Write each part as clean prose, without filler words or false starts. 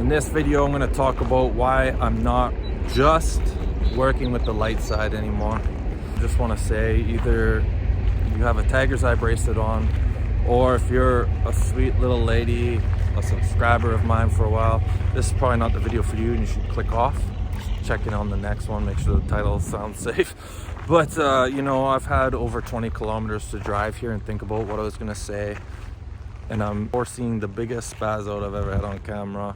In this video, I'm going to talk about why I'm not just working with the light side anymore. I just want to say, either you have a tiger's eye bracelet on, or if you're a sweet little lady, a subscriber of mine for a while, this is probably not the video for you and you should click off. Check in on the next one, make sure the title sounds safe. But you know, I've had over 20 kilometers to drive here and think about what I was going to say. And I'm foreseeing the biggest spaz out I've ever had on camera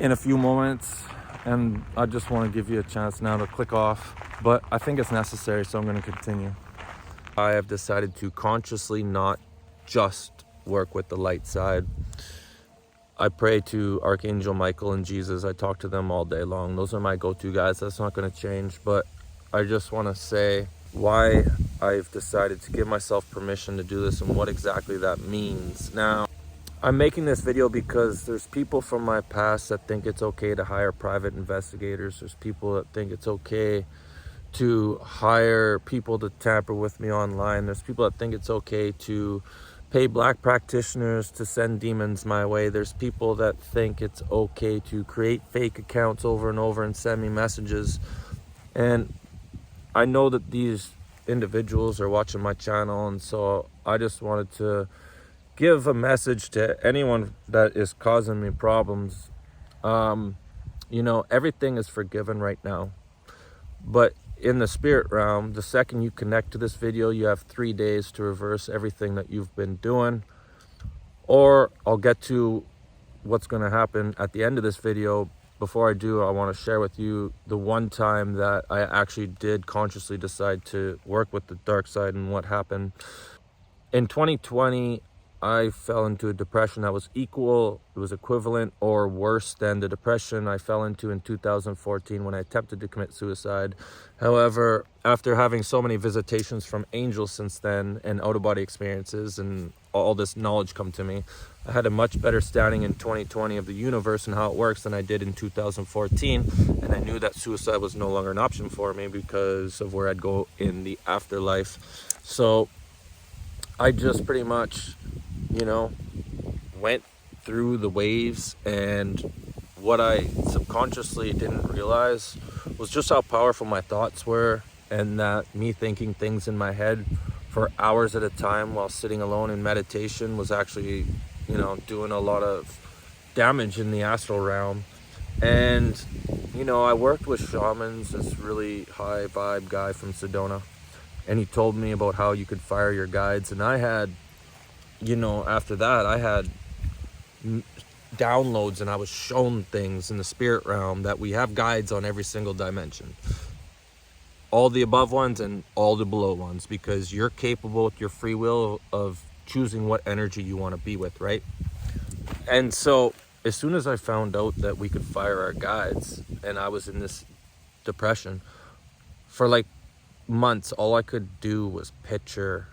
in a few moments, and I just want to give you a chance now to click off, but I think it's necessary, so I'm going to continue. I have decided to consciously not just work with the light side. I pray to Archangel Michael and Jesus. I talk to them all day long. Those are my go-to guys. That's not going to change, but I just want to say why I've decided to give myself permission to do this and what exactly that means. Now, I'm making this video because there's people from my past that think it's okay to hire private investigators. There's people that think it's okay to hire people to tamper with me online. There's people that think it's okay to pay black practitioners to send demons my way. There's people that think it's okay to create fake accounts over and over and send me messages. And I know that these individuals are watching my channel, and so I just wanted to give a message to anyone that is causing me problems. You know, everything is forgiven right now, but in the spirit realm, the second you connect to this video, you have 3 days to reverse everything that you've been doing, or I'll get to what's going to happen at the end of this video. Before I do, I want to share with you the one time that I actually did consciously decide to work with the dark side and what happened. In 2020, I fell into a depression that was equivalent or worse than the depression I fell into in 2014 when I attempted to commit suicide. However, after having so many visitations from angels since then and out-of-body experiences and all this knowledge come to me, I had a much better standing in 2020 of the universe and how it works than I did in 2014. And I knew that suicide was no longer an option for me because of where I'd go in the afterlife. So I just pretty much, you know, went through the waves, and what I subconsciously didn't realize was just how powerful my thoughts were, and that me thinking things in my head for hours at a time while sitting alone in meditation was actually, you know, doing a lot of damage in the astral realm. And, you know, I worked with shamans, this really high vibe guy from Sedona, and he told me about how you could fire your guides. And I had, you know, after that, I had downloads, and I was shown things in the spirit realm that we have guides on every single dimension. All the above ones and all the below ones, because you're capable with your free will of choosing what energy you want to be with, right? And so as soon as I found out that we could fire our guides, and I was in this depression for like months, all I could do was picture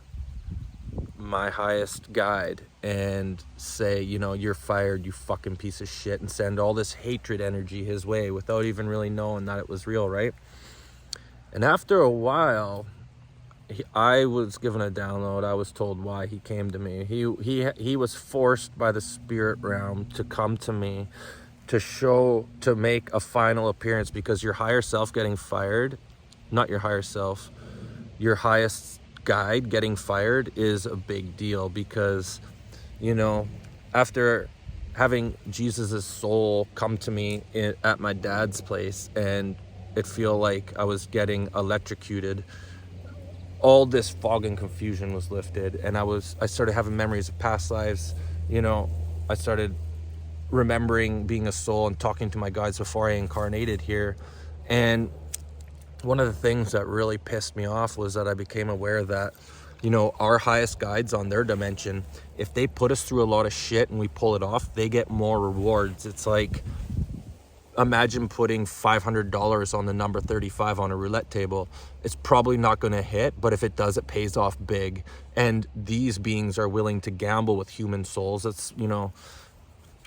my highest guide and say, you know, you're fired, you fucking piece of shit, and send all this hatred energy his way without even really knowing that it was real, right? And after a while, I was given a download. I was told why he came to me. He was forced by the spirit realm to come to me to make a final appearance, because your higher self getting fired, not your higher self, your highest guide getting fired is a big deal. Because, you know, after having Jesus's soul come to me at my dad's place, and it feel like I was getting electrocuted, all this fog and confusion was lifted, and I started having memories of past lives. You know, I started remembering being a soul and talking to my guides before I incarnated here. And one of the things that really pissed me off was that I became aware that, you know, our highest guides on their dimension, if they put us through a lot of shit and we pull it off, they get more rewards. It's like, imagine putting $500 on the number 35 on a roulette table. It's probably not going to hit, but if it does, it pays off big. And these beings are willing to gamble with human souls. It's, you know,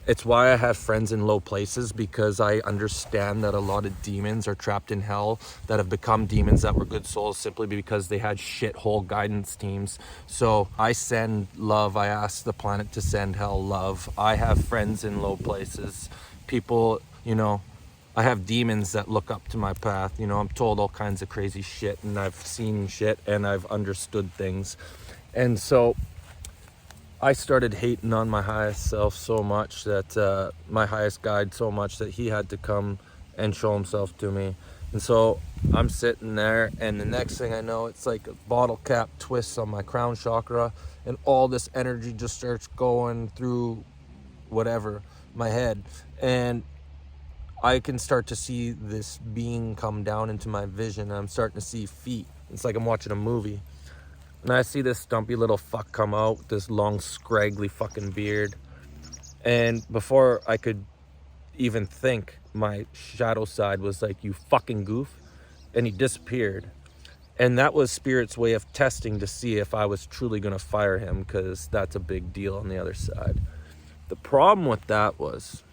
It's why I have friends in low places, because I understand that a lot of demons are trapped in hell that have become demons that were good souls simply because they had shithole guidance teams. So I send love. I ask the planet to send hell love. I have friends in low places. People, I have demons that look up to my path. I'm told all kinds of crazy shit, and I've seen shit, and I've understood things. And so I started hating on my highest self so much that my highest guide so much that he had to come and show himself to me. And so I'm sitting there, and the next thing I know, it's like a bottle cap twists on my crown chakra, and all this energy just starts going through whatever, my head. And I can start to see this being come down into my vision. I'm starting to see feet. It's like I'm watching a movie. And I see this stumpy little fuck come out with this long, scraggly fucking beard. And before I could even think, my shadow side was like, you fucking goof. And he disappeared. And that was Spirit's way of testing to see if I was truly going to fire him, because that's a big deal on the other side. The problem with that was,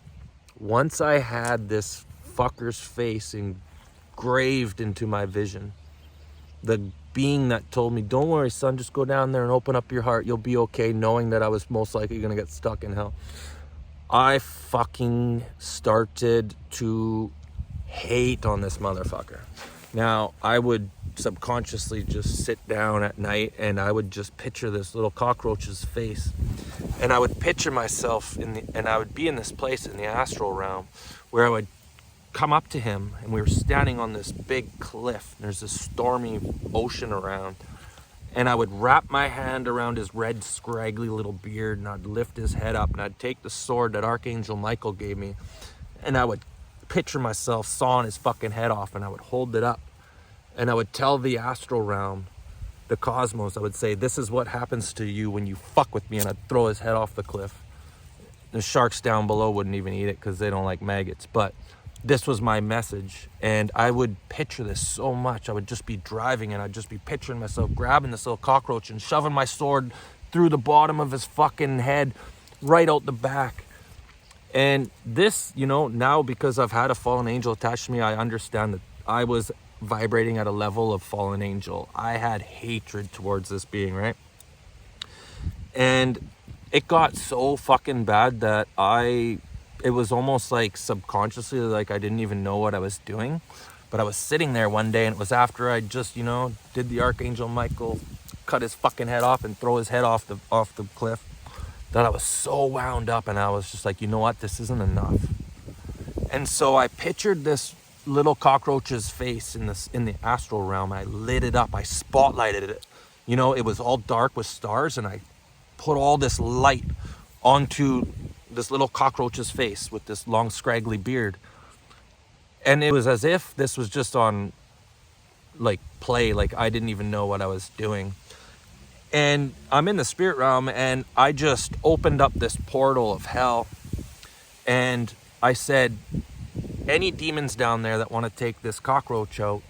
once I had this fucker's face engraved into my vision, the being that told me, don't worry, son, just go down there and open up your heart, you'll be okay, knowing that I was most likely going to get stuck in hell, I fucking started to hate on this motherfucker. Now, I would subconsciously just sit down at night, and I would just picture this little cockroach's face, and I would picture myself and I would be in this place in the astral realm where I would come up to him, and we were standing on this big cliff, and there's this stormy ocean around, and I would wrap my hand around his red scraggly little beard, and I'd lift his head up, and I'd take the sword that Archangel Michael gave me, and I would picture myself sawing his fucking head off, and I would hold it up, and I would tell the astral realm, the cosmos, I would say, this is what happens to you when you fuck with me, and I'd throw his head off the cliff. The sharks down below wouldn't even eat it because they don't like maggots, but this was my message. And I would picture this so much. I would just be driving, and I'd just be picturing myself grabbing this little cockroach and shoving my sword through the bottom of his fucking head, right out the back. And this, now because I've had a fallen angel attached to me, I understand that I was vibrating at a level of fallen angel. I had hatred towards this being, right? And it got so fucking bad that it was almost like subconsciously, like I didn't even know what I was doing. But I was sitting there one day, and it was after I just, did the Archangel Michael, cut his fucking head off and throw his head off the cliff, that I was so wound up, and I was just like, you know what, this isn't enough. And so I pictured this little cockroach's face in the astral realm. I lit it up, I spotlighted it. It was all dark with stars, and I put all this light onto this little cockroach's face with this long scraggly beard. And it was as if this was just on like play, like I didn't even know what I was doing. And I'm in the spirit realm, and I just opened up this portal of hell, and I said, any demons down there that want to take this cockroach out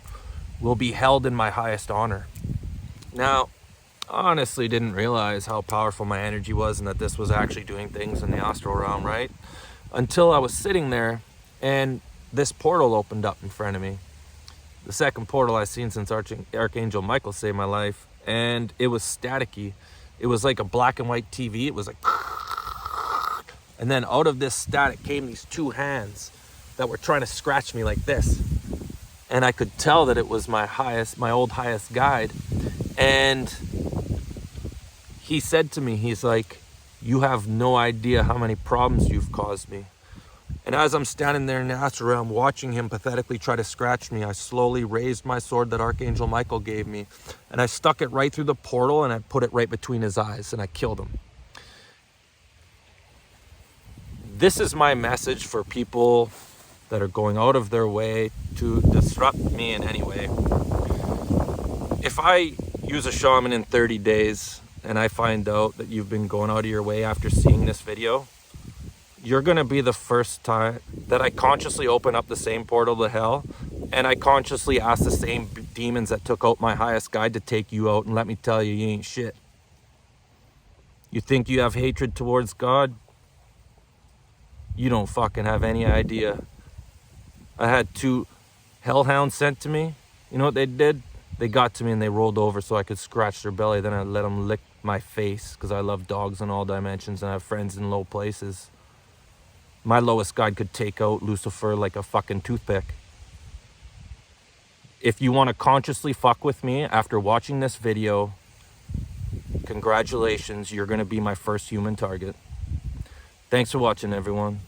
will be held in my highest honor. Now, I honestly didn't realize how powerful my energy was, and that this was actually doing things in the astral realm, right? Until I was sitting there, and this portal opened up in front of me. The second portal I've seen since Archangel Michael saved my life, and it was staticky. It was like a black and white TV. It was like, and then out of this static came these two hands that were trying to scratch me like this. And I could tell that it was my old highest guide. And he said to me, he's like, you have no idea how many problems you've caused me. And as I'm standing there in the astral realm watching him pathetically try to scratch me, I slowly raised my sword that Archangel Michael gave me, and I stuck it right through the portal, and I put it right between his eyes, and I killed him. This is my message for people that are going out of their way to disrupt me in any way. If I use a shaman in 30 days and I find out that you've been going out of your way after seeing this video, you're going to be the first time that I consciously open up the same portal to hell, and I consciously ask the same demons that took out my highest guide to take you out, and let me tell you, you ain't shit. You think you have hatred towards God? You don't fucking have any idea. I had 2 hellhounds sent to me. You know what they did? They got to me and they rolled over so I could scratch their belly. Then I let them lick my face because I love dogs in all dimensions and I have friends in low places. My lowest guide could take out Lucifer like a fucking toothpick. If you want to consciously fuck with me after watching this video, congratulations, you're going to be my first human target. Thanks for watching, everyone.